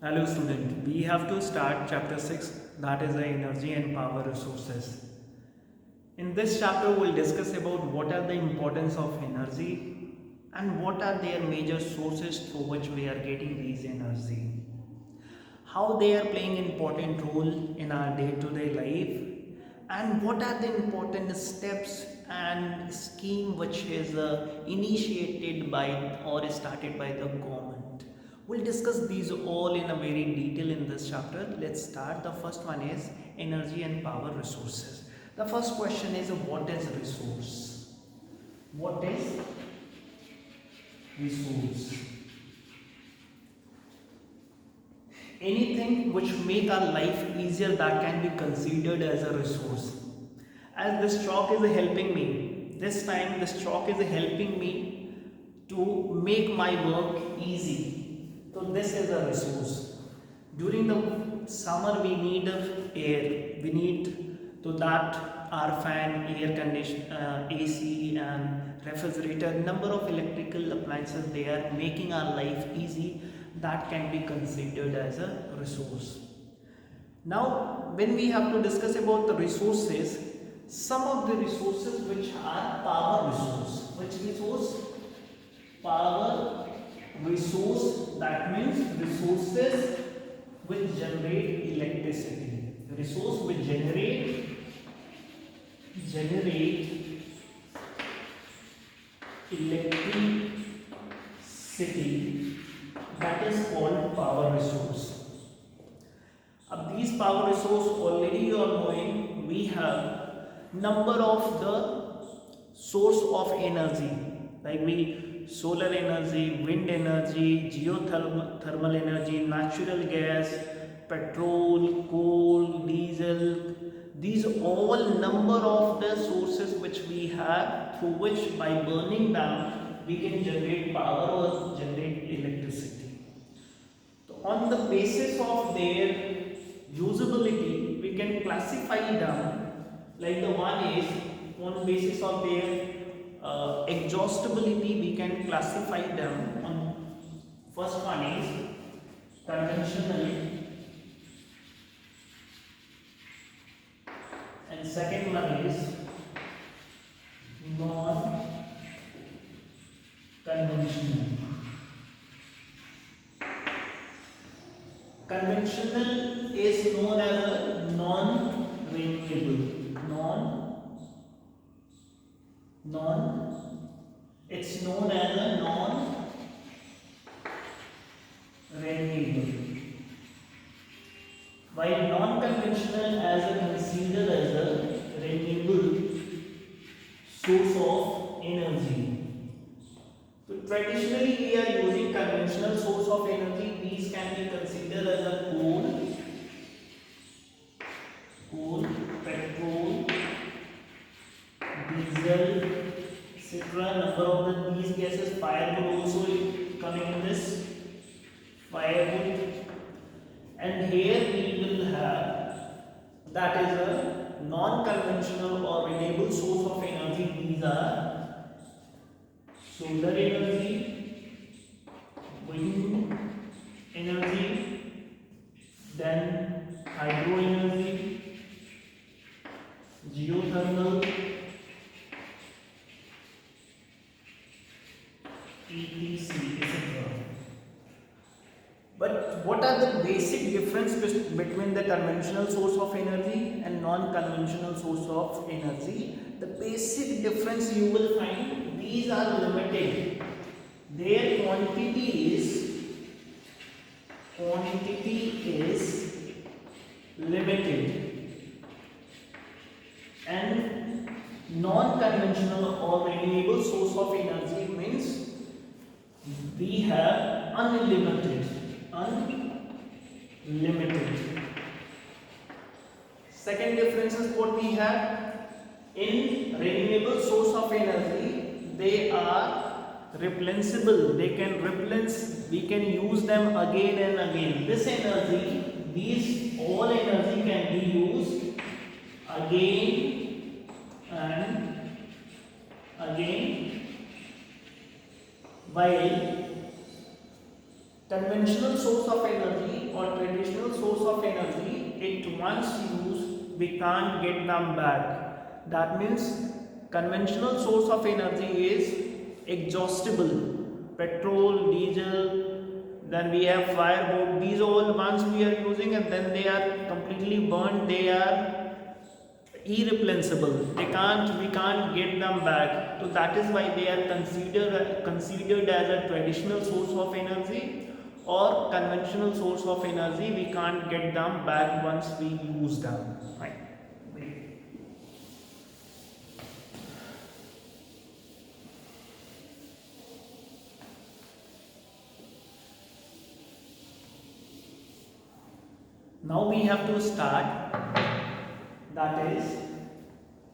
Hello student, we have to start chapter 6, that is the energy and power resources. In this chapter we will discuss about what are the importance of energy and what are their major sources through which we are getting these energy. How they are playing important role in our day-to-day life and what are the important steps and scheme which is initiated by or started by the government. We'll discuss these all in a very detail in this chapter. Let's start. The first one is energy and power resources. The first question is what is resource? What is resource? Anything which make our life easier that can be considered as a resource. As this chalk is helping me, this time this chalk is helping me to make my work easy, so this is a resource. During the summer we need air, we need to that our fan, air condition, AC and refrigerator, number of electrical appliances they are making our life easy, that can be considered as a resource. Now when we have to discuss about the resources, some of the resources which are power resource. Which resource? Power resource, that means resources which generate electricity. Resource which generate electricity, that is called power resource. अब these power resource already you are knowing, we have number of the source of energy, like we solar energy, wind energy, geothermal energy, natural gas, petrol, coal, diesel. These all number of the sources which we have, through which by burning them we can generate power or generate electricity. So on the basis of their usability, we can classify them, like the one is on basis of their exhaustibility, we can classify them on. First one is conventional and second one is non-conventional. Conventional is known as a non-renewable. It's known as a non-renewable. While non-conventional as a considered as a renewable source of energy. So traditionally we are using conventional source of energy. These can be considered as a coal, petrol, diesel, etc. Number of these gases, firewood also coming in this, firewood, and here we will have that is a non-conventional or renewable source of energy. These are solar energy, wind energy, then hydro energy, geothermal, etc. But what are the basic difference between the conventional source of energy and non-conventional source of energy? The basic difference you will find, these are limited. Their quantity is limited, and non-conventional or renewable source of energy means we have unlimited. Second difference is what we have in renewable source of energy, they are replenishable, they can replenish, we can use them again and again. This energy, these all energy can be used again and again, while conventional source of energy or once used, we can't get them back. That means conventional source of energy is exhaustible. Petrol, diesel, then we have firewood. These all once we are using and then they are completely burned. They are irreplaceable. We can't get them back. So that is why they are considered as a traditional source of energy or conventional source of energy. We can't get them back once we use them. Right. Now we have to start, that is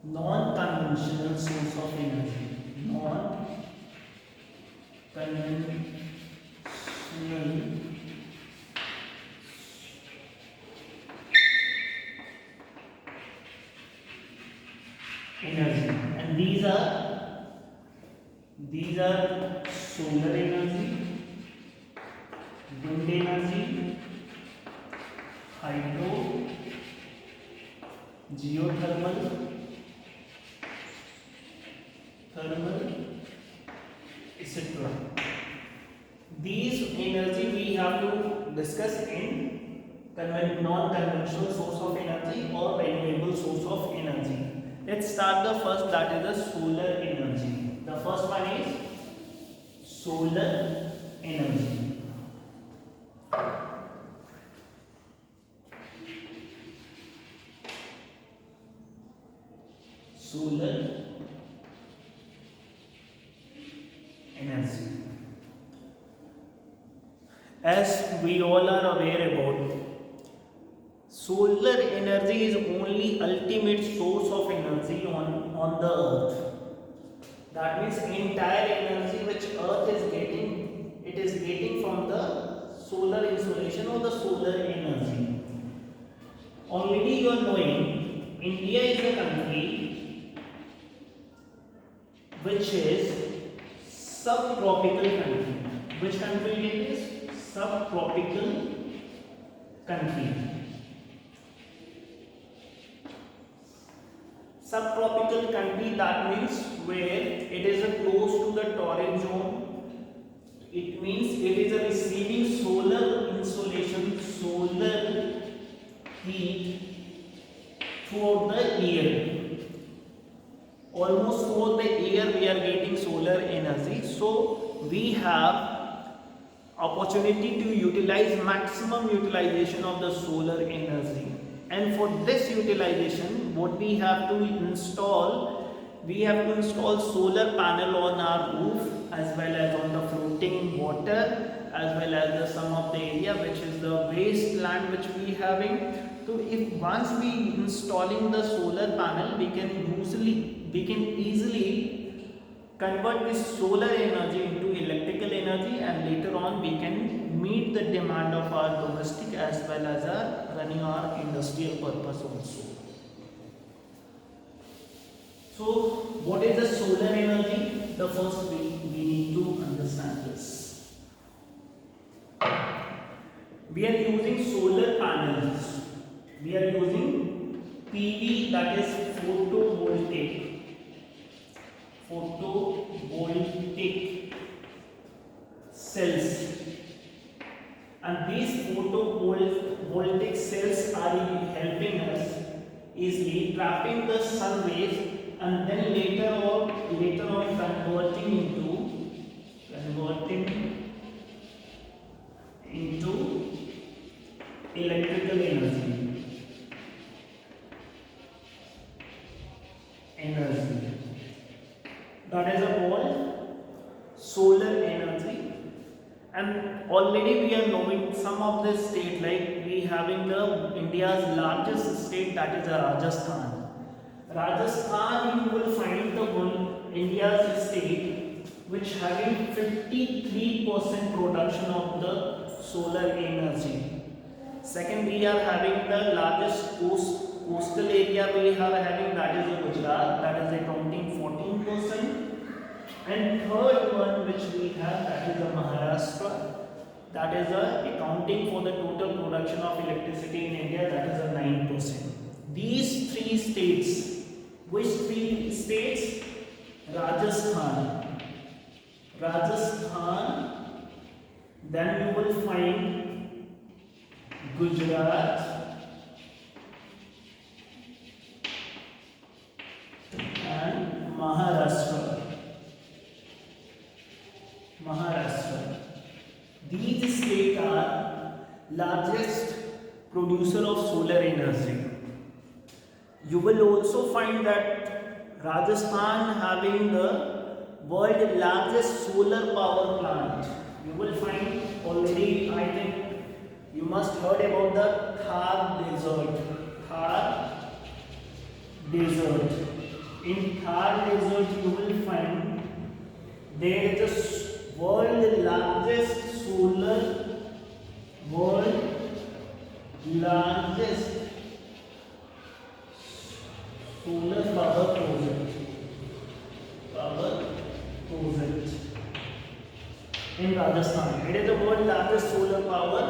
non-conventional source of energy. Non-conventional energy, and these are solar energy, wind energy, hydro, geothermal, thermal, etc. These energy we have to discuss in non-conventional source of energy or renewable source of energy. Let's start the first, that is the solar energy. The first one is solar energy. Solar energy. As we all are aware about, solar energy is only ultimate source of energy on the earth. That means entire energy which earth is getting, it is getting from the solar insolation or the solar energy. Already you are knowing, India is a country which is subtropical country. Which country it is? Subtropical country. Subtropical country, that means where it is close to the torrid zone. It means it is receiving solar insolation, solar heat throughout the year. Almost throughout the year we are getting solar energy. So we have opportunity to utilize maximum utilization of the solar energy. And for this utilization, what we have to install, we have to install solar panel on our roof as well as on the floating water, as well as some of the area which is the wasteland which we having. So if once we installing the solar panel, we can easily convert this solar energy into electrical energy, and later on we can meet the demand of our domestic as well as our running our industrial purpose also. So what is the solar energy? The first we need to understand this. We are using solar panels. We are using PV, that is photovoltaic cells, and these photovoltaic cells are helping us easily trapping the sun rays and then later on converting into electrical energy. That is called solar energy. And already we are knowing some of the state, like we having the India's largest state, that is Rajasthan. Rajasthan, you will find the India's state which having 53% production of the solar energy. Second, we are having the largest coastal area we are having, that is Gujarat, that is accounting 14%. And third one which we have, that is Maharashtra, that is accounting for the total production of electricity in India, that is 9%. say. These three states, which three states? Rajasthan, then you will find Gujarat and Maharashtra. These states are largest producer of solar energy. You will also find that Rajasthan having the world largest solar power plant. You will find already, I think you must heard about the Thar Desert. In Thar Desert you will find there is the world largest solar power project in Rajasthan. It is the world largest solar power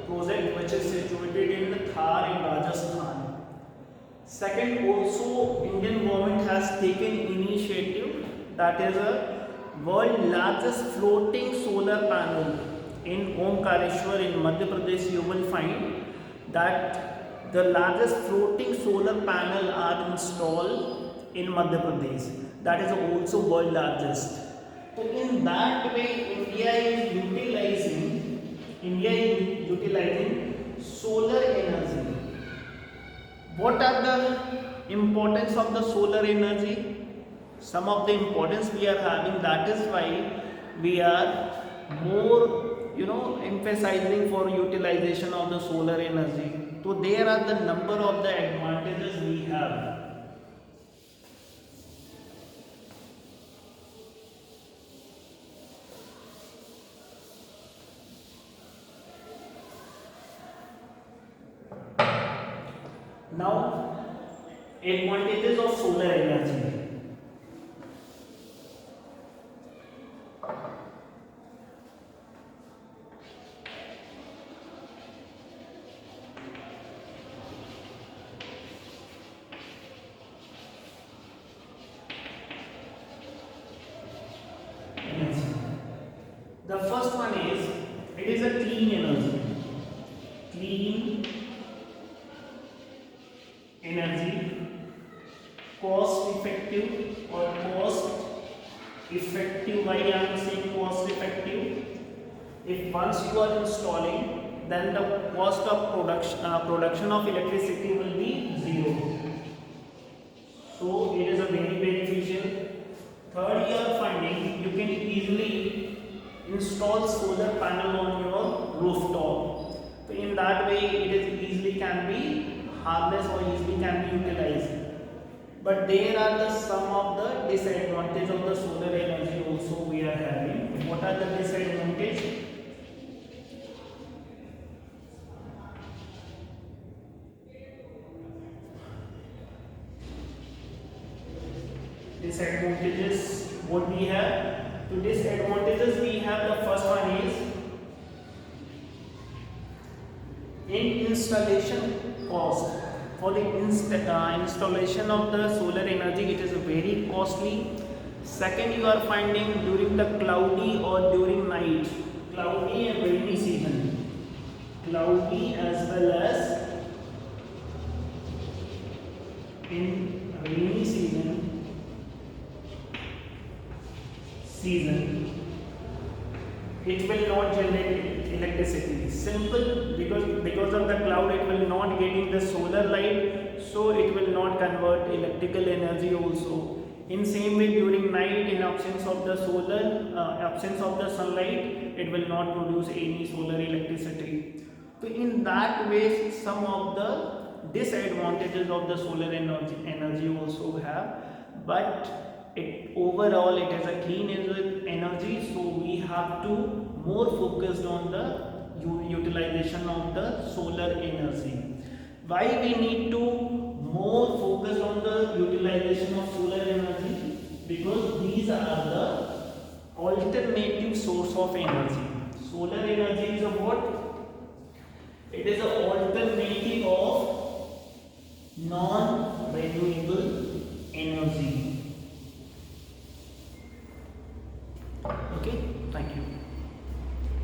project which is situated in the Thar in Rajasthan. Second, also Indian government has taken initiative, that is a world largest floating solar panel in Omkareshwar in Madhya Pradesh. You will find that the largest floating solar panel are installed in Madhya Pradesh. That is also world largest. So in that way, India is utilizing solar energy. What are the importance of the solar energy? Some of the importance we are having, that is why we are more emphasizing for utilization of the solar energy. So there are the number of the advantages we have. Now, advantages of solar energy. The first one is, it is a clean energy. Cost effective. Why I am saying cost effective? If once you are installing, then the cost of production of electricity will be zero. So it is a very beneficial. Third, you are finding you can easily install solar panel on your rooftop. So in that way, it is easily can be harnessed or easily can be utilized. But there are the some of the disadvantages of the solar energy also we are having. What are the disadvantages? Disadvantages what we have? To disadvantages we have, the first one is in installation cost. For the installation of the solar energy, it is very costly. Second, you are finding during the cloudy or during night, cloudy and rainy season, cloudy as well as in rainy season, it will not generate electricity. Simple, because of the cloud it will not get in the solar light, so it will not convert electrical energy also. In same way, during night, in absence of the sunlight, it will not produce any solar electricity. So in that way, some of the disadvantages of the solar energy also have, but overall it is a clean energy, so we have to more focused on the utilization of the solar energy. Why we need to more focus on the utilization of solar energy? Because these are the alternative source of energy. Solar energy is a what? It is an alternative of energy. Okay, thank you.